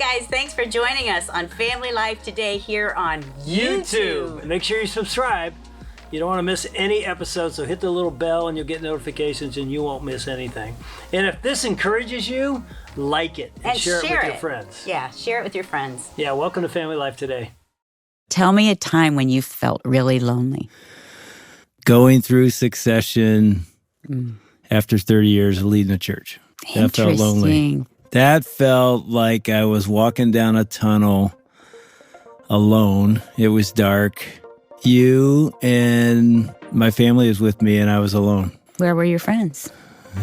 guys, thanks for joining us on Family Life today here on YouTube. Make sure you subscribe. You don't want to miss any episodes, so hit the little bell and you'll get notifications and you won't miss anything. And if this encourages you, like it and share it with your friends. Yeah, share it with your friends. Yeah, welcome to Family Life today. Tell me a time when you felt really lonely. Going through succession after 30 years of leading a church. That felt lonely. That felt like I was walking down a tunnel alone. It was dark. You and my family was with me, and I was alone. Where were your friends?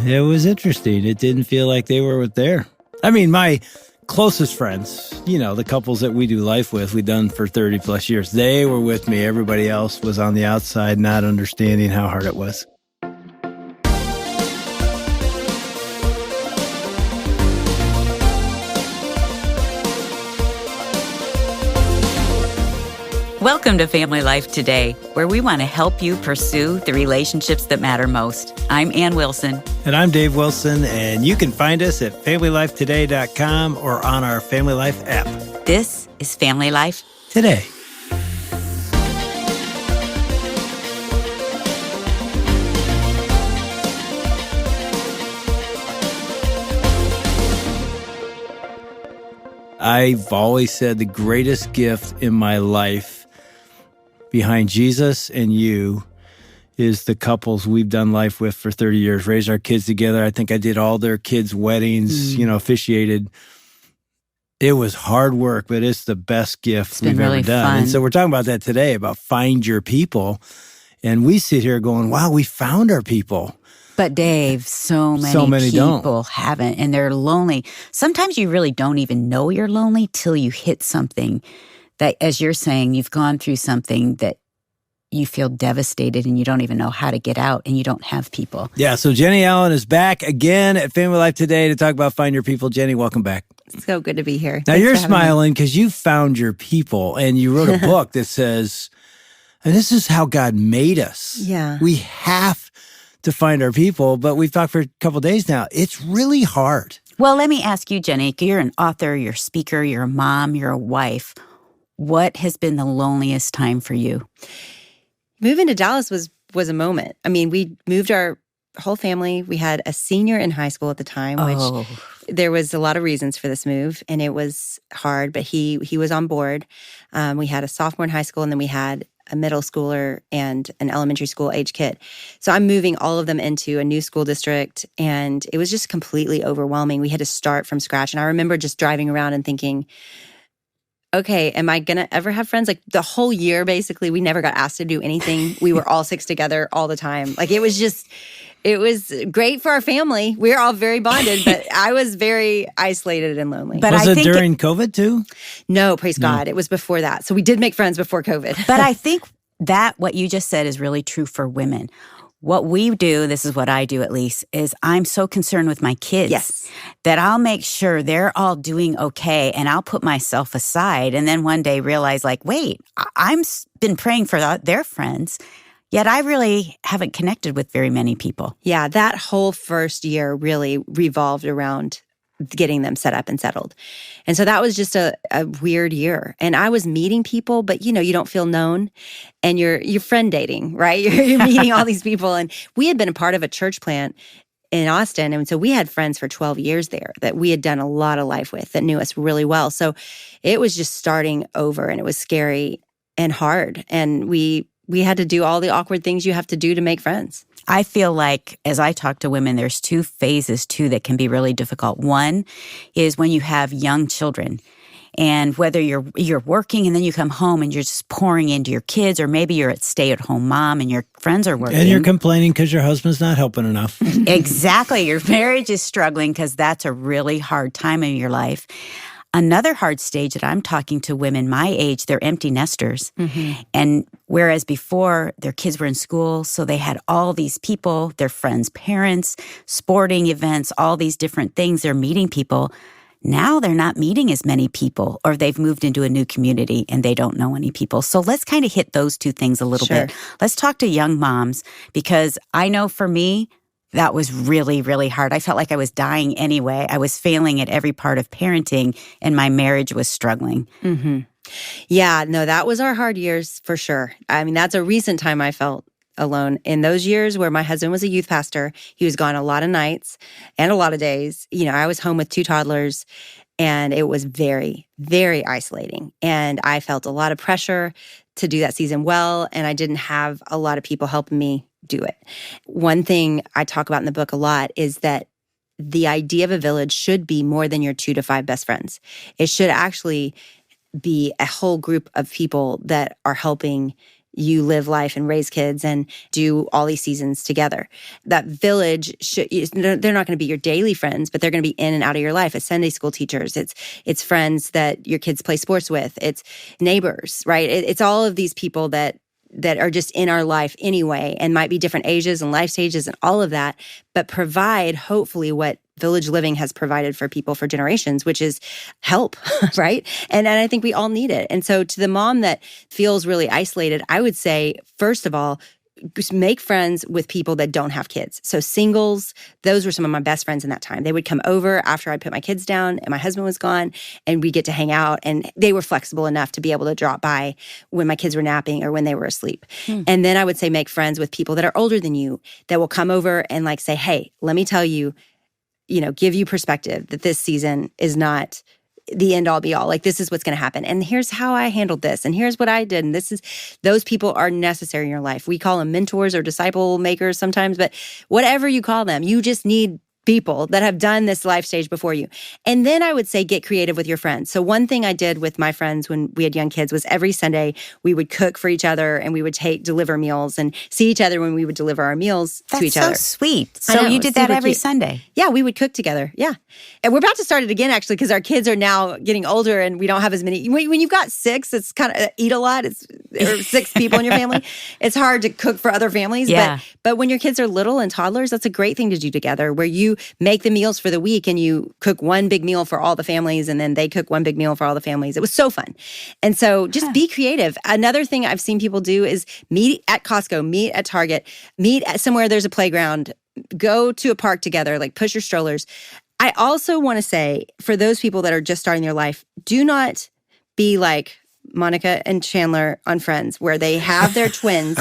It was interesting. It didn't feel like they were there. I mean, my closest friends, you know, the couples that we do life with, we've done for 30 plus years, they were with me. Everybody else was on the outside, not understanding how hard it was. Welcome to Family Life Today, where we want to help you pursue the relationships that matter most. I'm Ann Wilson. And I'm Dave Wilson, and you can find us at FamilyLifeToday.com or on our Family Life app. This is Family Life Today. I've always said the greatest gift in my life behind Jesus and you is the couples we've done life with for 30 years, raised our kids together. I think I did all their kids' weddings, officiated. It was hard work, but it's the best gift we've ever done. Fun. And so we're talking about that today, about find your people. And we sit here going, wow, we found our people. But Dave, so many people don't. haven't, and they're lonely. Sometimes you really don't even know you're lonely till you hit something that, as you're saying, you've gone through something that you feel devastated and you don't even know how to get out and you don't have people. Yeah, so Jennie Allen is back again at Family Life Today to talk about Find Your People. Jennie, welcome back. It's so good to be here. Now, Thanks you're for having me. smiling because you found your people and you wrote a book that says, and this is how God made us. Yeah. We have to find our people, but we've talked for a couple of days now. It's really hard. Well, let me ask you, Jennie, you're an author, you're a speaker, you're a mom, you're a wife. What has been the loneliest time for you? Moving to Dallas was a moment. I mean, we moved our whole family. We had a senior in high school at the time, which there was a lot of reasons for this move, and it was hard, but he was on board. We had a sophomore in high school, and then we had a middle schooler and an elementary school age kid. So I'm moving all of them into a new school district, and it was just completely overwhelming. We had to start from scratch. And I remember just driving around and thinking, okay, am I going to ever have friends? Like the whole year, basically, we never got asked to do anything. We were all six together all the time. Like it was great for our family. We were all very bonded, but I was very isolated and lonely. But was it during COVID too? No, praise God. It was before that. So we did make friends before COVID. But I think that what you just said is really true for women. What we do, this is what I do at least, is I'm so concerned with my kids that I'll make sure they're all doing okay and I'll put myself aside and then one day realize like, wait, I'm been praying for their friends, yet I really haven't connected with very many people. Yeah, that whole first year really revolved around getting them set up and settled. And so that was just a weird year. And I was meeting people, but you don't feel known. And you're friend dating, right? You're meeting all these people. And we had been a part of a church plant in Austin. And so we had friends for 12 years there that we had done a lot of life with that knew us really well. So it was just starting over and it was scary and hard. And we had to do all the awkward things you have to do to make friends. I feel like as I talk to women, there's two phases too that can be really difficult. One is when you have young children and whether you're working and then you come home and you're just pouring into your kids, or maybe you're a stay-at-home mom and your friends are working. And you're complaining because your husband's not helping enough. Exactly. Your marriage is struggling because that's a really hard time in your life. Another hard stage that I'm talking to women my age, they're empty nesters. Mm-hmm. And whereas before their kids were in school, so they had all these people, their friends' parents, sporting events, all these different things, they're meeting people. Now they're not meeting as many people, or they've moved into a new community and they don't know any people. So let's kind of hit those two things a little bit. Let's talk to young moms, because I know for me, that was really, really hard. I felt like I was dying anyway. I was failing at every part of parenting, and my marriage was struggling. Mm-hmm. Yeah, no, that was our hard years for sure. I mean, that's a recent time I felt alone. In those years where my husband was a youth pastor, he was gone a lot of nights and a lot of days. I was home with 2 toddlers, and it was very, very isolating. And I felt a lot of pressure to do that season well, and I didn't have a lot of people helping me do it. One thing I talk about in the book a lot is that the idea of a village should be more than your 2 to 5 best friends. It should actually be a whole group of people that are helping you live life and raise kids and do all these seasons together. That village they're not going to be your daily friends, but they're going to be in and out of your life. It's Sunday school teachers. It's friends that your kids play sports with. It's neighbors, right? It's all of these people that are just in our life anyway and might be different ages and life stages and all of that, but provide hopefully what village living has provided for people for generations, which is help, right? And I think we all need it. And so to the mom that feels really isolated, I would say, first of all, just make friends with people that don't have kids. So singles, those were some of my best friends in that time. They would come over after I put my kids down and my husband was gone, and we get to hang out. And they were flexible enough to be able to drop by when my kids were napping or when they were asleep. And then I would say make friends with people that are older than you that will come over and like say, hey, let me tell you, give you perspective that this season is not the end all be all. Like, this is what's going to happen. And here's how I handled this. And here's what I did. And those people are necessary in your life. We call them mentors or disciple makers sometimes, but whatever you call them, you just need people that have done this life stage before you. And then I would say get creative with your friends. So one thing I did with my friends when we had young kids was every Sunday we would cook for each other and we would deliver meals and see each other when we would deliver our meals to each other. That's so sweet. So you did that every Sunday? Yeah, we would cook together. Yeah. And we're about to start it again, actually, because our kids are now getting older and we don't have as many. When you've got 6, it's kind of eat a lot. Or 6 people in your family. It's hard to cook for other families. Yeah. But when your kids are little and toddlers, that's a great thing to do together, where you make the meals for the week and you cook one big meal for all the families and then they cook one big meal for all the families. It was so fun. And so just be creative. Another thing I've seen people do is meet at Costco, meet at Target, meet at somewhere there's a playground, go to a park together, like push your strollers. I also want to say, for those people that are just starting their life, do not be like Monica and Chandler on Friends, where they have their twins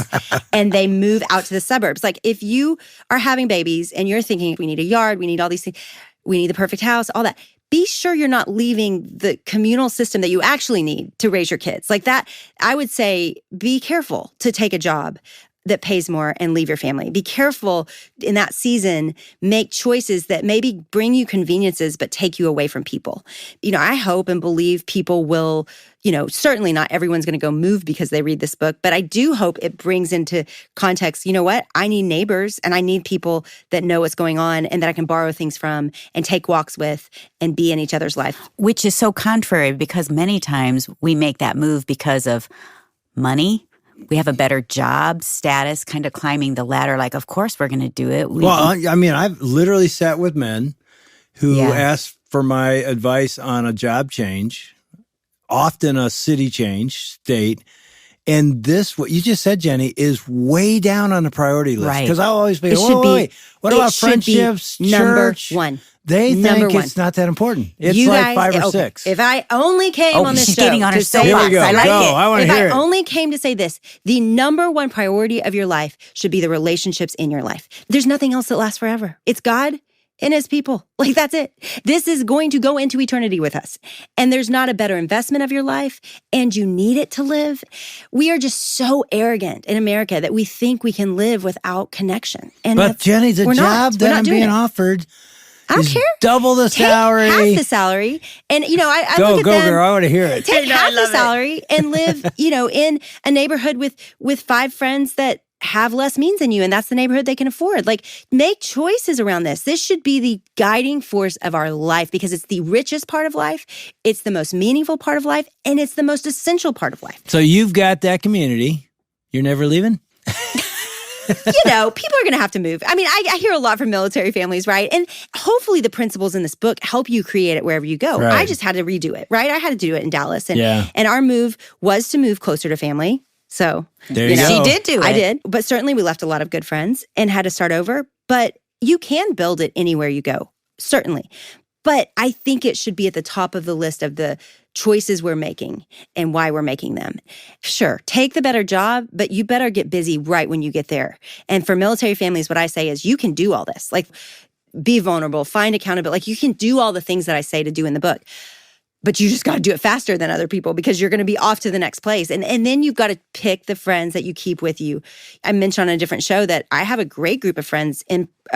and they move out to the suburbs. Like, if you are having babies and you're thinking, we need a yard, we need all these things, we need the perfect house, all that, be sure you're not leaving the communal system that you actually need to raise your kids. Like that, I would say, be careful to take a job that pays more and leave your family. Be careful in that season, make choices that maybe bring you conveniences but take you away from people. I hope and believe people will, certainly not everyone's going to go move because they read this book, but I do hope it brings into context, what? I need neighbors and I need people that know what's going on and that I can borrow things from and take walks with and be in each other's life. Which is so contrary, because many times we make that move because of money. We have a better job status, kind of climbing the ladder. Like, of course we're going to do it. I've literally sat with men who asked for my advice on a job change, often a city change, state. And this, what you just said, Jenny, is way down on the priority list. Because I'll always be, wait, what about friendships, church? Number 1. They think it's not that important. It's like 5 or 6. If I only came on this she's show getting on her soapbox. Here we go. I like it. I want to hear it. If I only came to say this, the number 1 priority of your life should be the relationships in your life. There's nothing else that lasts forever. It's God and His people. Like, that's it. This is going to go into eternity with us. And there's not a better investment of your life, and you need it to live. We are just so arrogant in America that we think we can live without connection. But Jenny, the job that I'm being offered, I don't care. Double the salary. Take half the salary. And, I look at them. Go, girl. I want to hear it. Take half the salary and live, in a neighborhood with 5 friends that have less means than you, and that's the neighborhood they can afford. Like, make choices around this. This should be the guiding force of our life, because it's the richest part of life, it's the most meaningful part of life, and it's the most essential part of life. So you've got that community. You're never leaving? People are going to have to move. I mean, I hear a lot from military families, right? And hopefully the principles in this book help you create it wherever you go. Right. I just had to redo it, right? I had to do it in Dallas. And our move was to move closer to family. So there you go. She did do it. I did. But certainly we left a lot of good friends and had to start over. But You can build it anywhere you go, certainly. But I think it should be at the top of the list of the choices we're making and why we're making them. Sure, take the better job, but you better get busy right when you get there. And for military families, what I say is you can do all this. Like, be vulnerable, find accountability. Like, you can do all the things that I say to do in the book. But you just got to do it faster than other people because you're going to be off to the next place. And then you've got to pick the friends that you keep with you. I mentioned on a different show that I have a great group of friends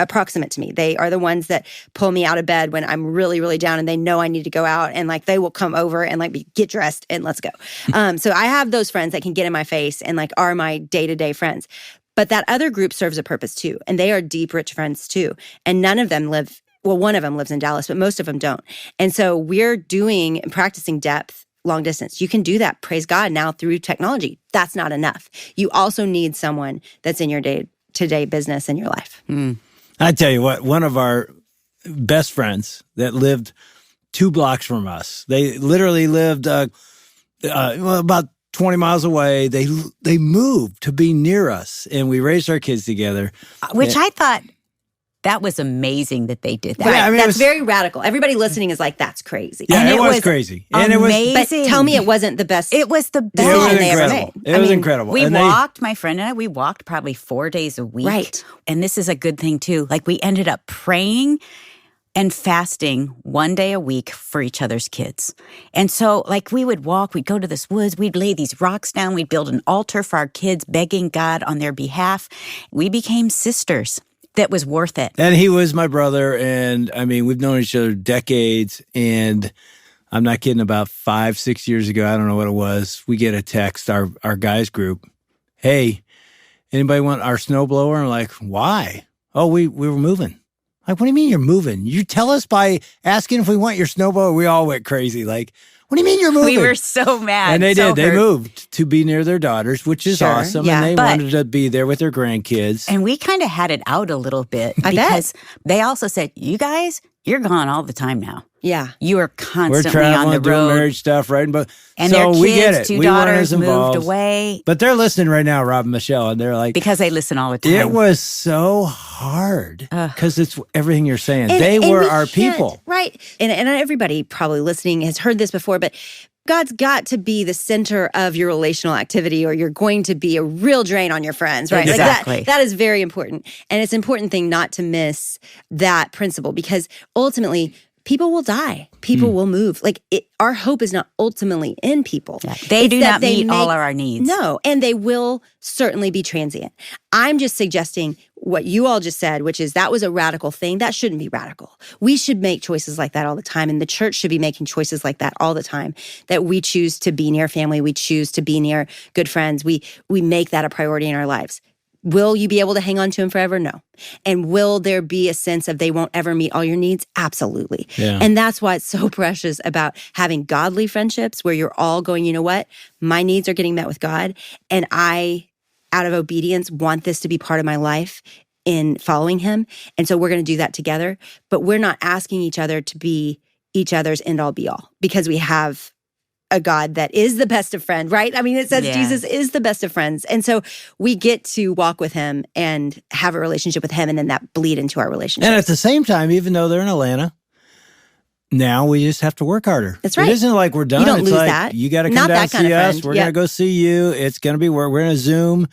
proximate to me. They are the ones that pull me out of bed when I'm really, really down and they know I need to go out, and like they will come over and like get dressed and let's go. So I have those friends that can get in my face and like are my day-to-day friends. But that other group serves a purpose too. And they are deep, rich friends too. And none of them live. Well, one of them lives in Dallas, but most of them don't. And so we're doing and practicing depth long distance. You can do that, praise God, now through technology. That's not enough. You also need someone that's in your day-to-day business in your life. I tell you what, one of our best friends that lived 2 blocks from us, they literally lived about 20 miles away. They moved to be near us, and we raised our kids together. Which I thought... That was amazing that they did that. Right. I mean, that's very radical. Everybody listening is like, that's crazy. Yeah, and it was crazy. And amazing. But tell me it wasn't the best. It was the best decision they ever made. It was incredible. My friend and I, we walked probably 4 days a week. Right. And this is a good thing too. Like, we ended up praying and fasting 1 day a week for each other's kids. And so, like, we would walk, we'd go to this woods, we'd lay these rocks down, we'd build an altar for our kids, begging God on their behalf. We became sisters. That was worth it. And he was my brother. And I mean, we've known each other decades. And I'm not kidding, about 5-6 years ago, I don't know what it was, we get a text, our guys group, hey, anybody want our snowblower? And we're like, why? Oh, we were moving. Like, what do you mean you're moving? You tell us by asking if we want your snowblower. We all went crazy. Like, what do you mean you're moving? We were so mad. And they so did. They moved to be near their daughters, which is awesome. Yeah, and they wanted to be there with their grandkids. And we kind of had it out a little bit because they also said, you guys, you're gone all the time now. Yeah. You are constantly We're traveling, on the doing road. marriage stuff, right? But And so their kids, we get it. 2 we weren't daughters as involved. moved away. But they're listening right now, Rob and Michelle, and they're like, Because they listen all the time. it was so hard because it's everything you're saying. And they were we our can't, people. Right. And everybody probably listening has heard this before, but God's got to be the center of your relational activity or you're going to be a real drain on your friends, right? Exactly. Like that is very important. And it's an important thing not to miss that principle because ultimately people will die. People will move. Like our hope is not ultimately in people. Yeah. They do not meet all of our needs. No, and they will certainly be transient. I'm just suggesting what you all just said, which is that was a radical thing. That shouldn't be radical. We should make choices like that all the time. And the church should be making choices like that all the time, that we choose to be near family. We choose to be near good friends. We make that a priority in our lives. Will you be able to hang on to them forever? No. And will there be a sense of they won't ever meet all your needs? Absolutely. Yeah. And that's why it's so precious about having godly friendships where you're all going, you know what? My needs are getting met with God. And I, out of obedience, want this to be part of my life in following him. And so we're going to do that together. But we're not asking each other to be each other's end-all be-all because we have a God that is the best of friends, right? I mean, it says Jesus is the best of friends. And so we get to walk with him and have a relationship with him, and then that bleed into our relationship. And at the same time, even though they're in Atlanta, now we just have to work harder. That's right. It isn't like we're done. You don't it's lose like, that. you got to come Not down that and kind see of us. friend. We're Yep. going to go see you. It's going to be work. We're going to Zoom.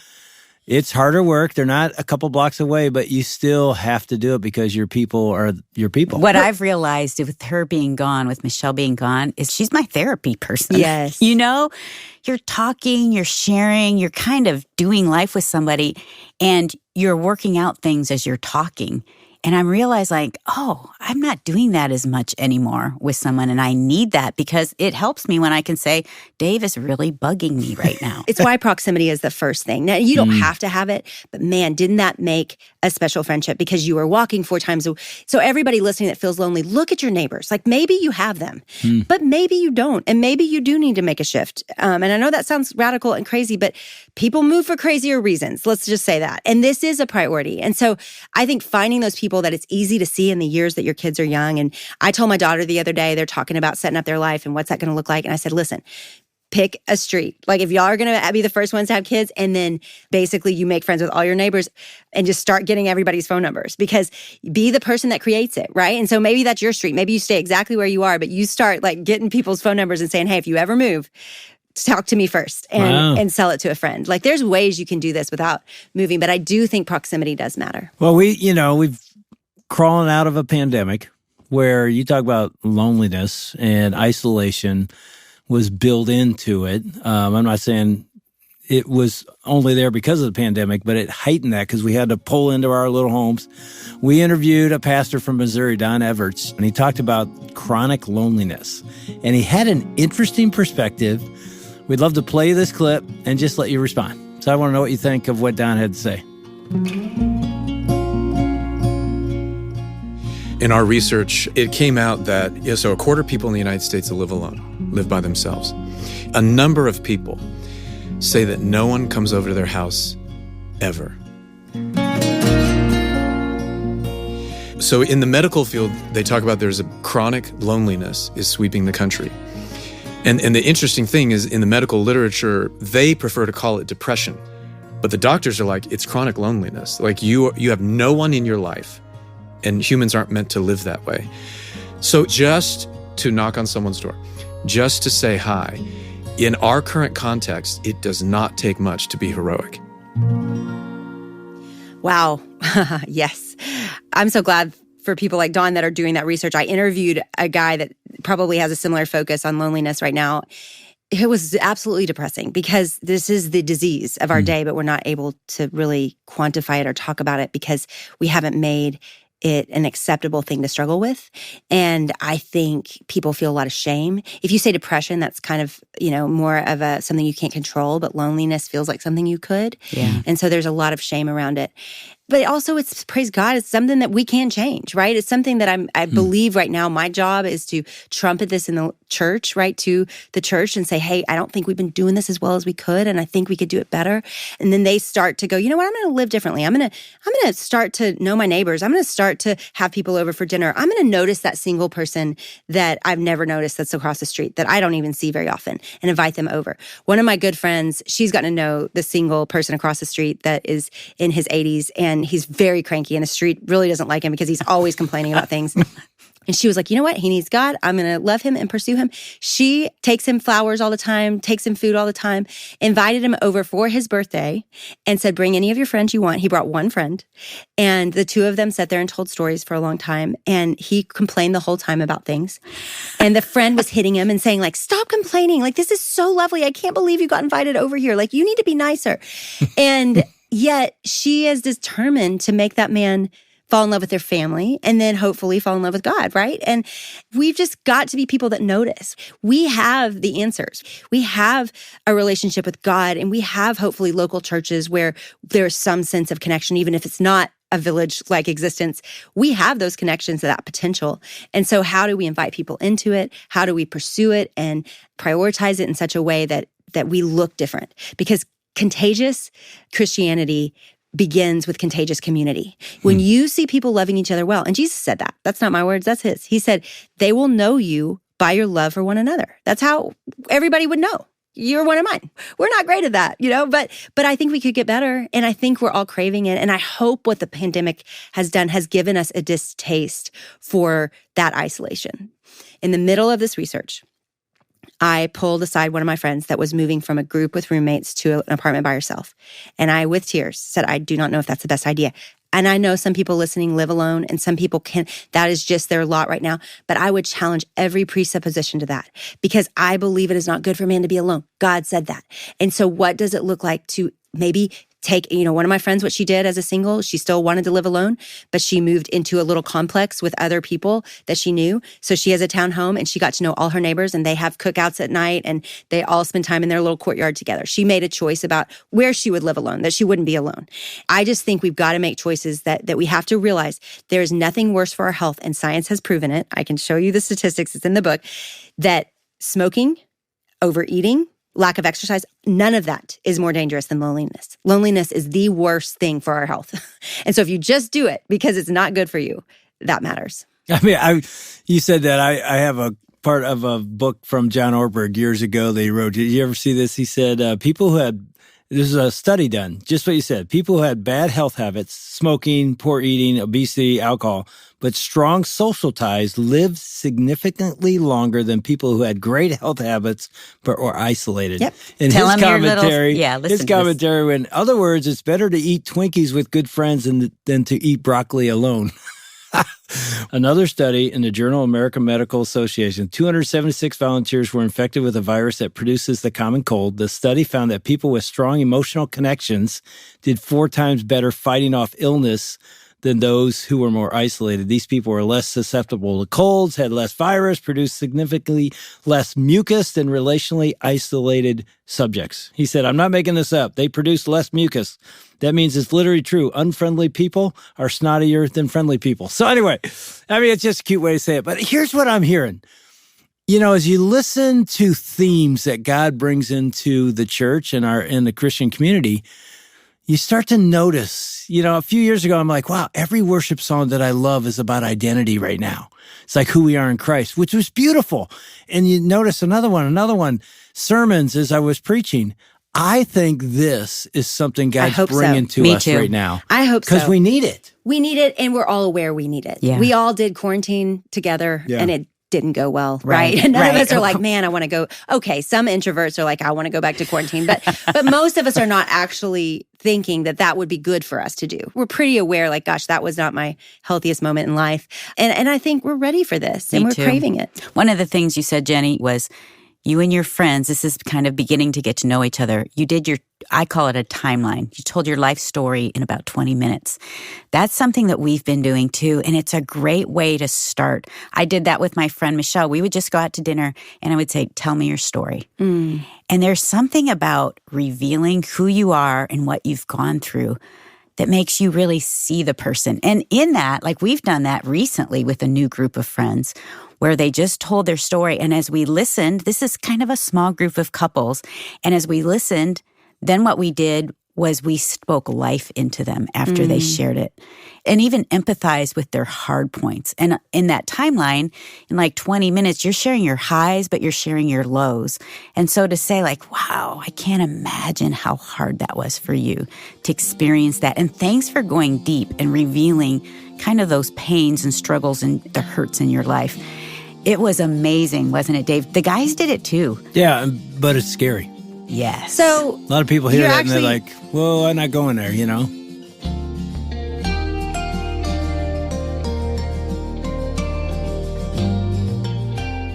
It's harder work. They're not a couple blocks away, but you still have to do it because your people are your people. What I've realized with her being gone, with Michelle being gone, is she's my therapy person. Yes. You know, you're talking, you're sharing, you're kind of doing life with somebody, and you're working out things as you're talking. And I realized like, oh, I'm not doing that as much anymore with someone. And I need that because it helps me when I can say, Dave is really bugging me right now. It's why proximity is the first thing. Now, you don't have to have it, but man, didn't that make a special friendship because you were walking 4 times a week. So everybody listening that feels lonely, look at your neighbors. Like maybe you have them, but maybe you don't. And maybe you do need to make a shift. And I know that sounds radical and crazy, but people move for crazier reasons. Let's just say that. And this is a priority. And so I think finding those people that it's easy to see in the years that your kids are young. And I told my daughter the other day, they're talking about setting up their life and what's that going to look like. And I said, listen, pick a street. Like if y'all are going to be the first ones to have kids, and then basically you make friends with all your neighbors and just start getting everybody's phone numbers, because be the person that creates it, right? And so maybe that's your street. Maybe you stay exactly where you are, but you start like getting people's phone numbers and saying, hey, if you ever move, talk to me first and sell it to a friend. Like there's ways you can do this without moving, but I do think proximity does matter. Well, we've crawling out of a pandemic where you talk about loneliness and isolation was built into it. I'm not saying it was only there because of the pandemic, but it heightened that because we had to pull into our little homes. We interviewed a pastor from Missouri, Don Everts, and he talked about chronic loneliness. And he had an interesting perspective. We'd love to play this clip and just let you respond. So I want to know what you think of what Don had to say. In our research, it came out that, so a quarter of people in the United States that live alone, live by themselves. A number of people say that no one comes over to their house ever. So in the medical field, they talk about there's a chronic loneliness is sweeping the country. And the interesting thing is in the medical literature, they prefer to call it depression. But the doctors are like, it's chronic loneliness. Like you have no one in your life, and humans aren't meant to live that way. So just to knock on someone's door, just to say hi, in our current context, it does not take much to be heroic. Wow. Yes. I'm so glad for people like Dawn that are doing that research. I interviewed a guy that probably has a similar focus on loneliness right now. It was absolutely depressing because this is the disease of our day, but we're not able to really quantify it or talk about it because we haven't made it an acceptable thing to struggle with. And I think people feel a lot of shame. If you say depression, that's kind of, more of something you can't control, but loneliness feels like something you could. Yeah. And so there's a lot of shame around it. But also, it's, praise God, it's something that we can change, right? It's something that I believe right now, my job is to trumpet this in the church, right? To the church and say, hey, I don't think we've been doing this as well as we could, and I think we could do it better. And then they start to go, you know what, I'm going to live differently. I'm going to start to know my neighbors. I'm going to start to have people over for dinner. I'm going to notice that single person that I've never noticed that's across the street that I don't even see very often and invite them over. One of my good friends, she's gotten to know the single person across the street that is in his 80s, and he's very cranky, and the street really doesn't like him because he's always complaining about things. And she was like, you know what? He needs God. I'm going to love him and pursue him. She takes him flowers all the time, takes him food all the time, invited him over for his birthday and said, bring any of your friends you want. He brought one friend, and the two of them sat there and told stories for a long time. And he complained the whole time about things. And the friend was hitting him and saying like, stop complaining. Like, this is so lovely. I can't believe you got invited over here. Like, you need to be nicer. And yet she is determined to make that man fall in love with their family and then hopefully fall in love with God, right? And we've just got to be people that notice. We have the answers. We have a relationship with God, and we have hopefully local churches where there's some sense of connection, even if it's not a village-like existence. We have those connections, that potential. And so how do we invite people into it? How do we pursue it and prioritize it in such a way that we look different? Because contagious Christianity begins with contagious community. When you see people loving each other well, and Jesus said that. That's not my words, that's his. He said, they will know you by your love for one another. That's how everybody would know. You're one of mine. We're not great at that, but I think we could get better, and I think we're all craving it. And I hope what the pandemic has done has given us a distaste for that isolation. In the middle of this research, I pulled aside one of my friends that was moving from a group with roommates to an apartment by herself. And I, with tears, said, I do not know if that's the best idea. And I know some people listening live alone, and some people can, that is just their lot right now. But I would challenge every presupposition to that, because I believe it is not good for man to be alone. God said that. And so what does it look like to maybe take, one of my friends, what she did as a single, she still wanted to live alone, but she moved into a little complex with other people that she knew. So she has a town home, and she got to know all her neighbors, and they have cookouts at night, and they all spend time in their little courtyard together. She made a choice about where she would live alone, that she wouldn't be alone. I just think we've got to make choices that we have to realize there's nothing worse for our health, and science has proven it. I can show you the statistics, it's in the book, that smoking, overeating, lack of exercise, none of that is more dangerous than loneliness. Loneliness is the worst thing for our health. And so if you just do it because it's not good for you, that matters. I mean, you said that I have a part of a book from John Ortberg years ago they wrote. Did you ever see this? He said, people who had, this is a study done, just what you said, people who had bad health habits, smoking, poor eating, obesity, alcohol, but strong social ties lived significantly longer than people who had great health habits but were isolated. Yep. In Tell his commentary, listen to this. in other words, it's better to eat Twinkies with good friends than to eat broccoli alone. Another study in the Journal of American Medical Association, 276 volunteers were infected with a virus that produces the common cold. The study found that people with strong emotional connections did 4 times better fighting off illness than those who were more isolated. These people were less susceptible to colds, had less virus, produced significantly less mucus than relationally isolated subjects. He said, I'm not making this up. They produce less mucus. That means it's literally true. Unfriendly people are snottier than friendly people. So anyway, I mean, it's just a cute way to say it. But here's what I'm hearing. You know, as you listen to themes that God brings into the church and in the Christian community, you start to notice, you know, a few years ago, I'm like, wow, every worship song that I love is about identity right now. It's like who we are in Christ, which was beautiful. And you notice another one, sermons as I was preaching. I think this is something God's bringing to us right now. I hope so. Because we need it. We need it, and we're all aware we need it. Yeah. We all did quarantine together, and it didn't go well, right? And none of us are like, man, I want to go. Okay, some introverts are like, I want to go back to quarantine. But most of us are not actually thinking that would be good for us to do. We're pretty aware, like, gosh, that was not my healthiest moment in life. And I think we're ready for this, and we're craving it. One of the things you said, Jennie, was you and your friends, this is kind of beginning to get to know each other. You did I call it a timeline. You told your life story in about 20 minutes. That's something that we've been doing too, and it's a great way to start. I did that with my friend Michelle. We would just go out to dinner, and I would say, tell me your story. And there's something about revealing who you are and what you've gone through that makes you really see the person. And in that, like we've done that recently with a new group of friends where they just told their story. And as we listened, this is kind of a small group of couples. And as we listened, then what we did was we spoke life into them after they shared it and even empathized with their hard points. And in that timeline, in like 20 minutes, you're sharing your highs, but you're sharing your lows. And so to say like, wow, I can't imagine how hard that was for you to experience that. And thanks for going deep and revealing kind of those pains and struggles and the hurts in your life. It was amazing, wasn't it, Dave? The guys did it too. Yeah, but it's scary. Yes. So a lot of people hear that and they're like, well, I'm not going there, you know?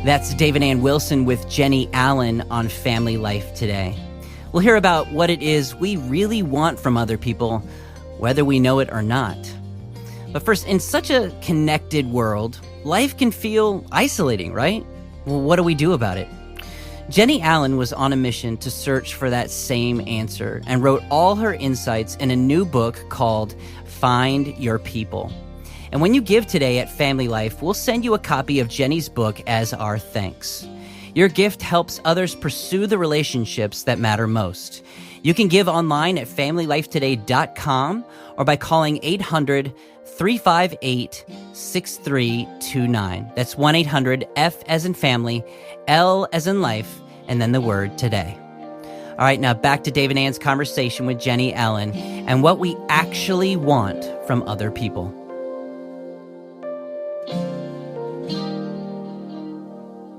That's David Ann Wilson with Jennie Allen on Family Life today. We'll hear about what it is we really want from other people, whether we know it or not. But first, in such a connected world, life can feel isolating, right? Well, what do we do about it? Jennie Allen was on a mission to search for that same answer and wrote all her insights in a new book called Find Your People. And when you give today at Family Life, we'll send you a copy of Jennie's book as our thanks. Your gift helps others pursue the relationships that matter most. You can give online at FamilyLifeToday.com or by calling 800-358-6329. That's 1-800-F as in family, L as in life, and then the word today. All right, now back to Dave and Ann's conversation with Jennie Allen and what we actually want from other people.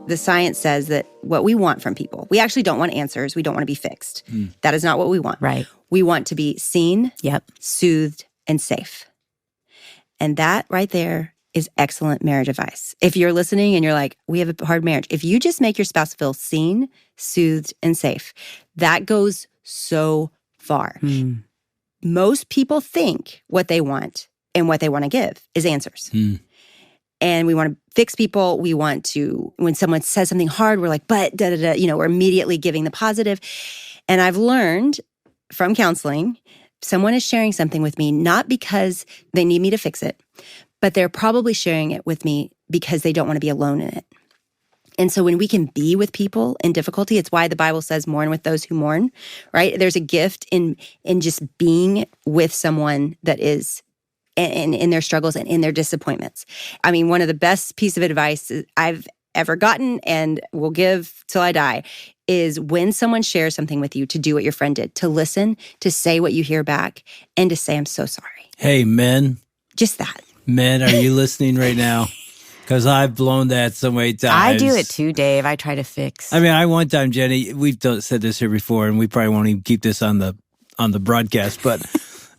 The science says that what we want from people, we actually don't want answers. We don't want to be fixed. That is not what we want. Right. We want to be seen, soothed, and safe. And that right there is excellent marriage advice. If you're listening and you're like, we have a hard marriage, if you just make your spouse feel seen, soothed, and safe, that goes so far. Most people think what they want and what they want to give is answers. And we want to fix people. We want to, when someone says something hard, we're like, but da-da-da, we're immediately giving the positive. And I've learned from counseling, someone is sharing something with me, not because they need me to fix it, but they're probably sharing it with me because they don't want to be alone in it. And so when we can be with people in difficulty, it's why the Bible says mourn with those who mourn, right? There's a gift in just being with someone that is in their struggles and in their disappointments. I mean, one of the best piece of advice I've ever gotten and will give till I die is when someone shares something with you, to do what your friend did, to listen, to say what you hear back, and to say, I'm so sorry. Hey, men. Just that. Men, are you listening right now? Because I've blown that so many times. I do it too, Dave. I try to fix. I mean, I one time, Jenny, we've said this here before, and we probably won't even keep this on the broadcast, but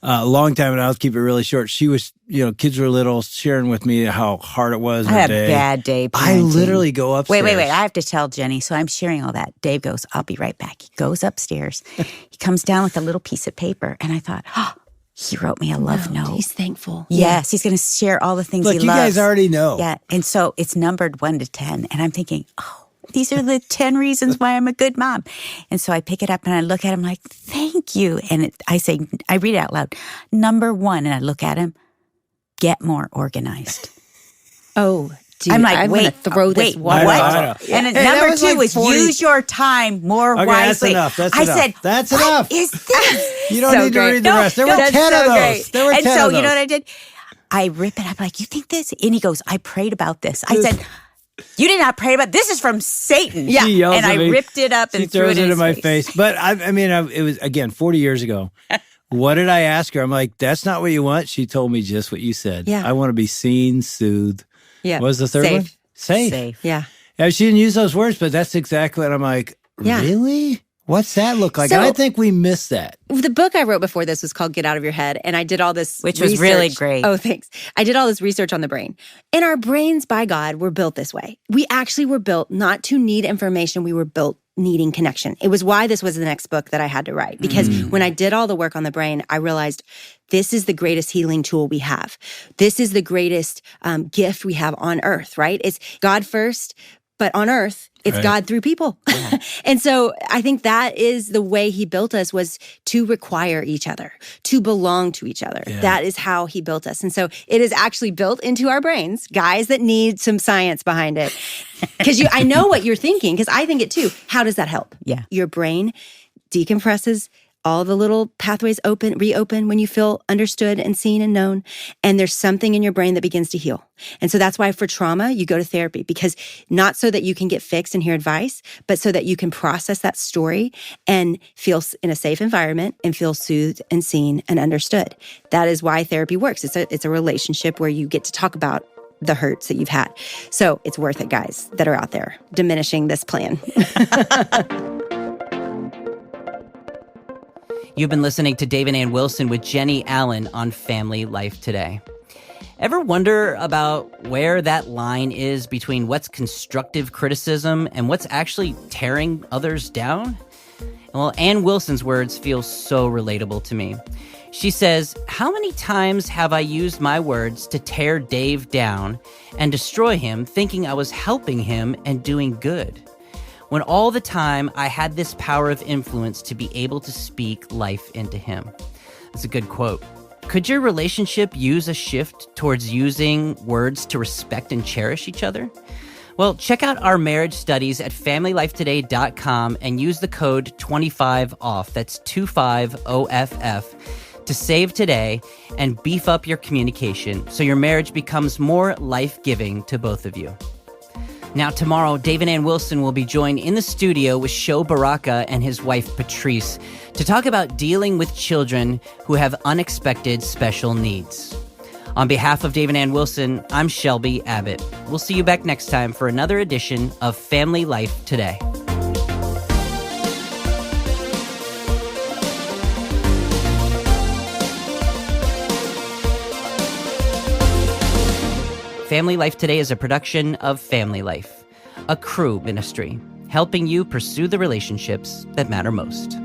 a long time, and I'll keep it really short. She was, kids were little, sharing with me how hard it was. I had a bad day parenting. I literally go upstairs. Wait. I have to tell Jenny. So I'm sharing all that. Dave goes, I'll be right back. He goes upstairs. He comes down with a little piece of paper, and I thought, he wrote me a love note. He's thankful. Yes, he's going to share all the things he loves. Look, you guys already know. Yeah, and so it's numbered 1 to 10, and I'm thinking, these are the 10 reasons why I'm a good mom. And so I pick it up and I look at him like, thank you. And I read it out loud. Number 1, and I look at him, get more organized. Oh, dude, I'm like, I'm wait, going to throw this water. What? And then number 2 was use your time more wisely. That's enough. I said, that's enough. What is this? You don't need to read the rest. There were 10 of those. Great. There were 10 and so, of those. you know what I did? I rip it up like, you think this? And he goes, I prayed about this. I said, you did not pray about this. Is from Satan. Yeah. She yells and at I me. ripped it up and she threw throws it in my face. But it was, again, 40 years ago. What did I ask her? I'm like, that's not what you want. She told me just what you said. Yeah. I want to be seen, soothed. Yeah. What was the third one? Safe. Yeah. Yeah, she didn't use those words, but that's exactly what I'm like, really? What's that look like? So, and I think we missed that. The book I wrote before this was called Get Out of Your Head, and I did all this Which research. was really great. Oh, thanks. I did all this research on the brain. And our brains, by God, were built this way. We actually were built not to need information. We were built needing connection. It was why this was the next book that I had to write. Because when I did all the work on the brain, I realized this is the greatest healing tool we have. This is the greatest gift we have on earth, right? It's God first, but on earth, it's right. God through people. Yeah. And so I think that is the way he built us, was to require each other, to belong to each other. Yeah. That is how he built us. And so it is actually built into our brains, guys that need some science behind it. Because I know what you're thinking, because I think it too. How does that help? Yeah. Your brain decompresses, all the little pathways reopen when you feel understood and seen and known. And there's something in your brain that begins to heal. And so that's why for trauma, you go to therapy, because not so that you can get fixed and hear advice, but so that you can process that story and feel in a safe environment and feel soothed and seen and understood. That is why therapy works. It's a relationship where you get to talk about the hurts that you've had. So it's worth it, guys, that are out there diminishing this plan. You've been listening to Dave and Ann Wilson with Jennie Allen on Family Life Today. Ever wonder about where that line is between what's constructive criticism and what's actually tearing others down? Well, Ann Wilson's words feel so relatable to me. She says, "How many times have I used my words to tear Dave down and destroy him, thinking I was helping him and doing good, when all the time I had this power of influence to be able to speak life into him?" That's a good quote. Could your relationship use a shift towards using words to respect and cherish each other? Well, check out our marriage studies at FamilyLifeToday.com and use the code 25OFF, that's 25OFF, to save today and beef up your communication so your marriage becomes more life-giving to both of you. Now, tomorrow, Dave and Ann Wilson will be joined in the studio with Sho Baraka and his wife, Patrice, to talk about dealing with children who have unexpected special needs. On behalf of Dave and Ann Wilson, I'm Shelby Abbott. We'll see you back next time for another edition of Family Life Today. Family Life Today is a production of Family Life, a Cru ministry, helping you pursue the relationships that matter most.